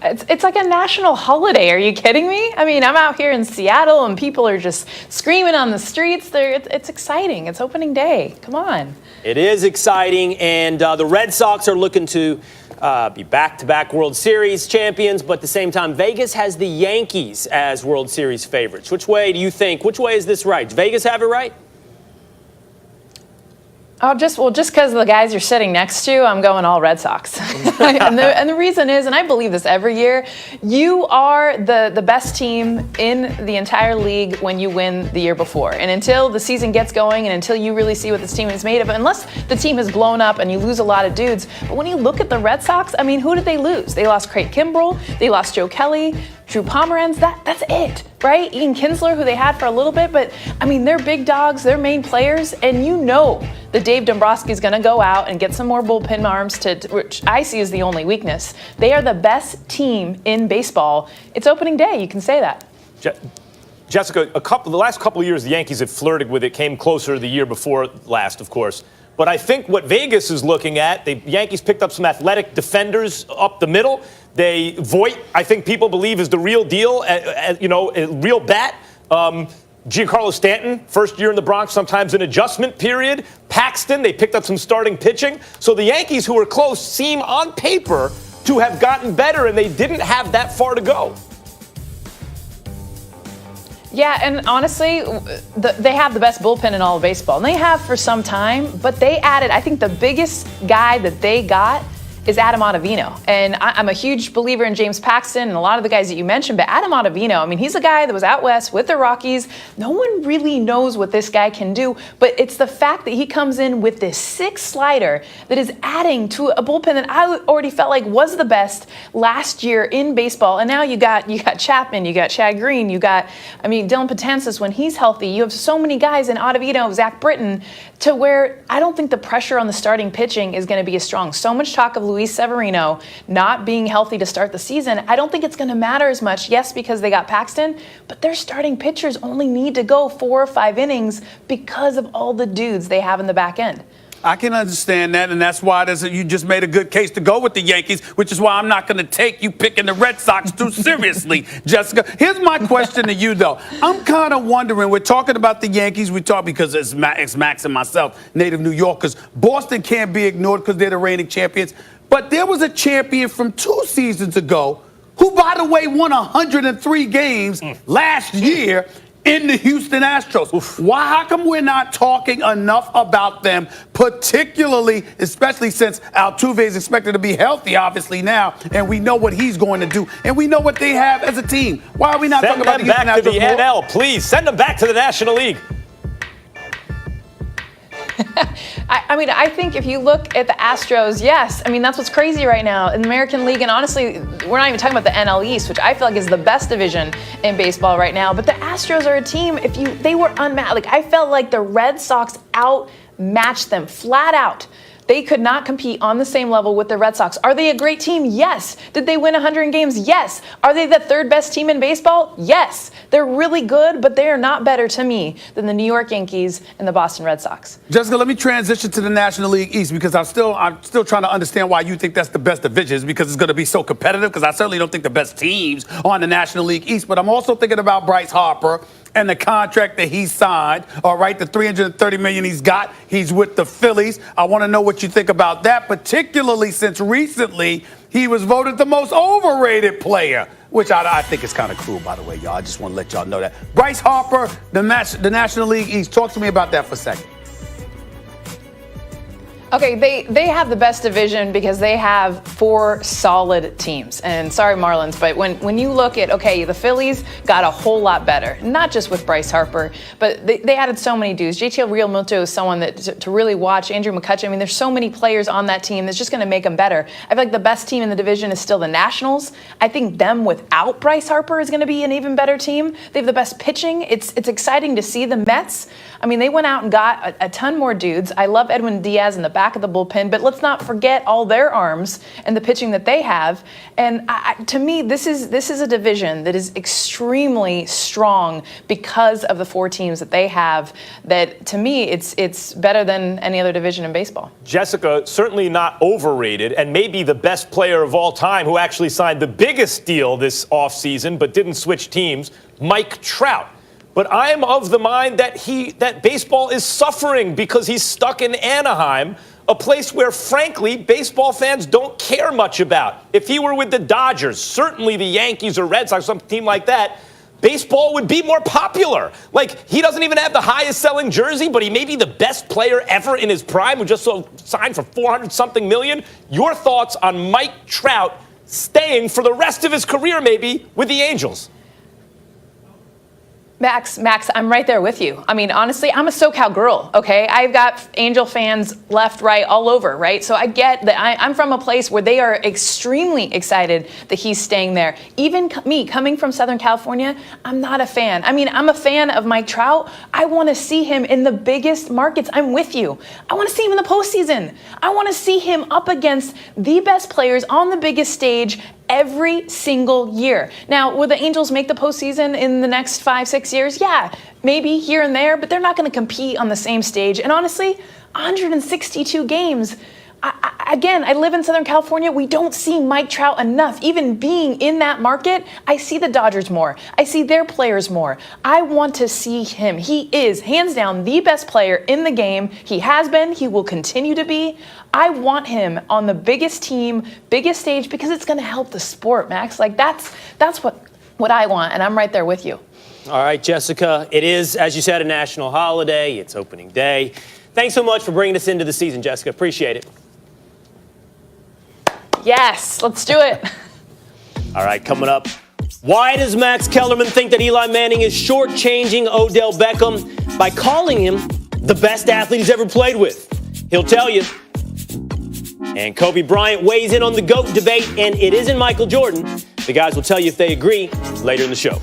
It's like a national holiday. Are you kidding me? I mean, I'm out here in Seattle and people are just screaming on the streets. It's exciting. It's opening day. Come on. It is exciting, and the Red Sox are looking to be back-to-back World Series champions, but at the same time, Vegas has the Yankees as World Series favorites. Which way do you think? Which way is this right? Does Vegas have it right? Oh, just because of the guys you're sitting next to, I'm going all Red Sox. and the reason is, and I believe this every year, you are the best team in the entire league when you win the year before. And until the season gets going and until you really see what this team is made of, unless the team has blown up and you lose a lot of dudes. But when you look at the Red Sox, I mean, who did they lose? They lost Craig Kimbrell. They lost Joe Kelly. Drew Pomeranz, that's it, right? Ian Kinsler, who they had for a little bit, but I mean, they're big dogs, they're main players, and you know that Dave Dombrowski is going to go out and get some more bullpen arms, which I see as the only weakness. They are the best team in baseball. It's opening day, you can say that. Jessica, the last couple of years, the Yankees have flirted with it, came closer the year before last, of course. But I think what Vegas is looking at, the Yankees picked up some athletic defenders up the middle. Voit, I think people believe, is the real deal, a real bat. Giancarlo Stanton, first year in the Bronx, sometimes an adjustment period. Paxton, they picked up some starting pitching. So the Yankees, who are close, seem on paper to have gotten better, and they didn't have that far to go. Yeah, and honestly, they have the best bullpen in all of baseball. And they have for some time, but they added, I think the biggest guy that they got is Adam Ottavino. And I'm a huge believer in James Paxton and a lot of the guys that you mentioned, but Adam Ottavino, I mean, he's a guy that was out west with the Rockies. No one really knows what this guy can do, but it's the fact that he comes in with this 6 slider that is adding to a bullpen that I already felt like was the best last year in baseball. And now you got Chapman, you got Chad Green, Dylan Betances when he's healthy. You have so many guys in Ottavino, Zach Britton, to where I don't think the pressure on the starting pitching is going to be as strong. So much talk of Luis Severino not being healthy to start the season. I don't think it's going to matter as much, yes, because they got Paxton, but their starting pitchers only need to go 4 or 5 innings because of all the dudes they have in the back end. I can understand that, and that's why you just made a good case to go with the Yankees, which is why I'm not going to take you picking the Red Sox too seriously, Jessica. Here's my question to you, though. I'm kind of wondering, we're talking about the Yankees, because it's Max and myself, native New Yorkers. Boston can't be ignored because they're the reigning champions. But there was a champion from 2 seasons ago who, by the way, won 103 games last year in the Houston Astros. How come we're not talking enough about them, especially since Altuve is expected to be healthy, obviously, now, and we know what he's going to do, and we know what they have as a team. Why are we not talking about the Houston Astros? Send them back to the NL, please. Send them back to the National League. I think if you look at the Astros, yes. I mean, that's what's crazy right now in the American League. And honestly, we're not even talking about the NL East, which I feel like is the best division in baseball right now. But the Astros are a team, they were unmatched. Like, I felt like the Red Sox outmatched them flat out. They could not compete on the same level with the Red Sox. Are they a great team? Yes. Did they win 100 games? Yes. Are they the 3rd best team in baseball? Yes. They're really good, but they are not better to me than the New York Yankees and the Boston Red Sox. Jessica, let me transition to the National League East because I'm still trying to understand why you think that's the best division, because it's going to be so competitive, because I certainly don't think the best teams on the National League East, but I'm also thinking about Bryce Harper and the contract that he signed, all right, the $330 million he's with the Phillies. I want to know what you think about that, particularly since recently he was voted the most overrated player, which I think is kind of cruel, by the way, y'all. I just want to let y'all know that. Bryce Harper, the National League East, talk to me about that for a second. Okay, they have the best division because they have 4 solid teams. And sorry, Marlins, but when you look at, the Phillies got a whole lot better, not just with Bryce Harper, but they added so many dudes. JT Realmuto is someone that to really watch. Andrew McCutchen, I mean, there's so many players on that team that's just going to make them better. I feel like the best team in the division is still the Nationals. I think them without Bryce Harper is going to be an even better team. They have the best pitching. It's exciting to see the Mets. I mean, they went out and got a ton more dudes. I love Edwin Diaz in the back of the bullpen, but let's not forget all their arms and the pitching that they have. And to me, this is a division that is extremely strong because of the 4 teams that they have. That to me, it's better than any other division in baseball. Jessica, certainly not overrated, and maybe the best player of all time who actually signed the biggest deal this offseason but didn't switch teams, Mike Trout. But I am of the mind that baseball is suffering because he's stuck in Anaheim, a place where, frankly, baseball fans don't care much about. If he were with the Dodgers, certainly the Yankees or Red Sox, some team like that, baseball would be more popular. Like, he doesn't even have the highest selling jersey, but he may be the best player ever in his prime who just signed for $400-something million. Your thoughts on Mike Trout staying for the rest of his career, maybe, with the Angels? Max, I'm right there with you. I mean, honestly, I'm a SoCal girl, okay? I've got Angel fans left, right, all over, right? So I get that I'm from a place where they are extremely excited that he's staying there. Even me, coming from Southern California, I'm not a fan. I mean, I'm a fan of Mike Trout. I want to see him in the biggest markets. I'm with you. I want to see him in the postseason. I want to see him up against the best players on the biggest stage every single year. Now, will the Angels make the postseason in the next 5-6 years? Yeah, maybe here and there, but they're not going to compete on the same stage. And honestly, 162 games. Again, I live in Southern California. We don't see Mike Trout enough. Even being in that market, I see the Dodgers more. I see their players more. I want to see him. He is, hands down, the best player in the game. He has been. He will continue to be. I want him on the biggest team, biggest stage, because it's going to help the sport, Max. Like, that's what I want, and I'm right there with you. All right, Jessica, it is, as you said, a national holiday. It's opening day. Thanks so much for bringing us into the season, Jessica. Appreciate it. Yes, let's do it. All right, coming up. Why does Max Kellerman think that Eli Manning is shortchanging Odell Beckham by calling him the best athlete he's ever played with? He'll tell you. And Kobe Bryant weighs in on the GOAT debate, and it isn't Michael Jordan. The guys will tell you if they agree later in the show.